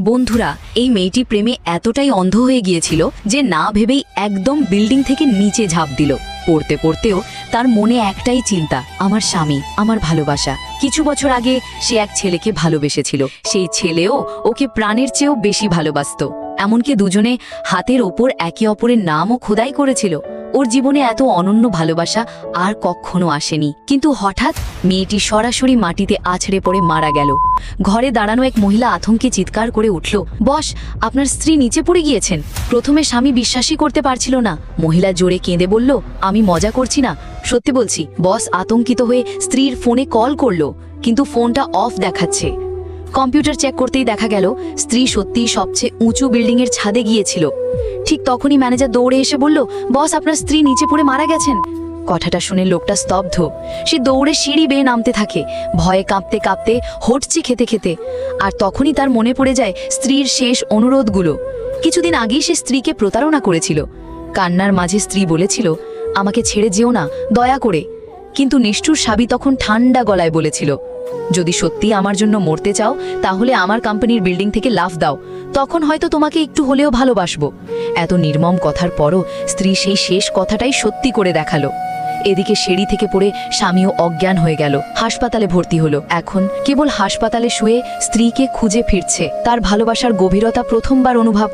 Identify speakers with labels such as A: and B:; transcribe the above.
A: বন্ধুরা, এই মেয়েটি প্রেমে এতটাই অন্ধ হয়ে গিয়েছিল যে না ভেবেই একদম বিল্ডিং থেকে নিচে ঝাঁপ দিল। পড়তে পড়তেও তার মনে একটাই চিন্তা, আমার স্বামী, আমার ভালোবাসা। কিছু বছর আগে সে এক ছেলেকে ভালোবেসেছিল, সেই ছেলেও ওকে প্রাণের চেয়েও বেশি ভালোবাসতো। এমনকি দুজনে হাতের ওপর একে অপরের নামও খোদাই করেছিল। ওর জীবনে এত অনন্য ভালোবাসা আর কখনো আসেনি। কিন্তু হঠাৎ মেয়েটি সরাসরি মাটিতে আছড়ে পড়ে মারা গেল। ঘরে দাঁড়ানো এক মহিলা আতঙ্কে চিৎকার করে উঠল, বস, আপনার স্ত্রী নিচে পড়ে গিয়েছেন। প্রথমে স্বামী বিশ্বাসই করতে পারছিল না। মহিলা জোরে কেঁদে বলল, আমি মজা করছি না, সত্যি বলছি। বস আতঙ্কিত হয়ে স্ত্রীর ফোনে কল করলো, কিন্তু ফোনটা অফ দেখাচ্ছে। কম্পিউটার চেক করতেই দেখা গেল স্ত্রী সত্যিই সবচেয়ে উঁচু বিল্ডিংয়ের ছাদে গিয়েছিল। ঠিক তখনই ম্যানেজার দৌড়ে এসে বলল, বস, আপনার স্ত্রী নিচে পড়ে মারা গেছেন। কথাটা শুনে লোকটা স্তব্ধ। সে দৌড়ে সিঁড়ি বেয়ে নামতে থাকে, ভয়ে কাঁপতে কাঁপতে, হটচি খেতে খেতে। আর তখনই তার মনে পড়ে যায় স্ত্রীর শেষ অনুরোধগুলো। কিছুদিন আগেই সে স্ত্রীকে প্রতারণা করেছিল। কান্নার মাঝে স্ত্রী বলেছিল, আমাকে ছেড়ে যেও না, দয়া করে। কিন্তু নিষ্ঠুর স্বামী তখন ঠান্ডা গলায় বলেছিল, যদি সত্যি আমার জন্য মরতে চাও তাহলে আমার কোম্পানির বিল্ডিং থেকে লাফ দাও, তখন হয়তো তোমাকে একটু হলেও ভালোবাসবো। এত নির্মম কথার পরও স্ত্রী সেই শেষ কথাটাই সত্যি করে দেখালো। এদিকে সিঁড়ি থেকে পড়ে স্বামীও অজ্ঞান হয়ে গেল, হাসপাতালে ভর্তি হলো। এখন কেবল হাসপাতালে শুয়ে স্ত্রীকে খুঁজে ফিরছে, তার ভালোবাসার গভীরতা প্রথমবার অনুভব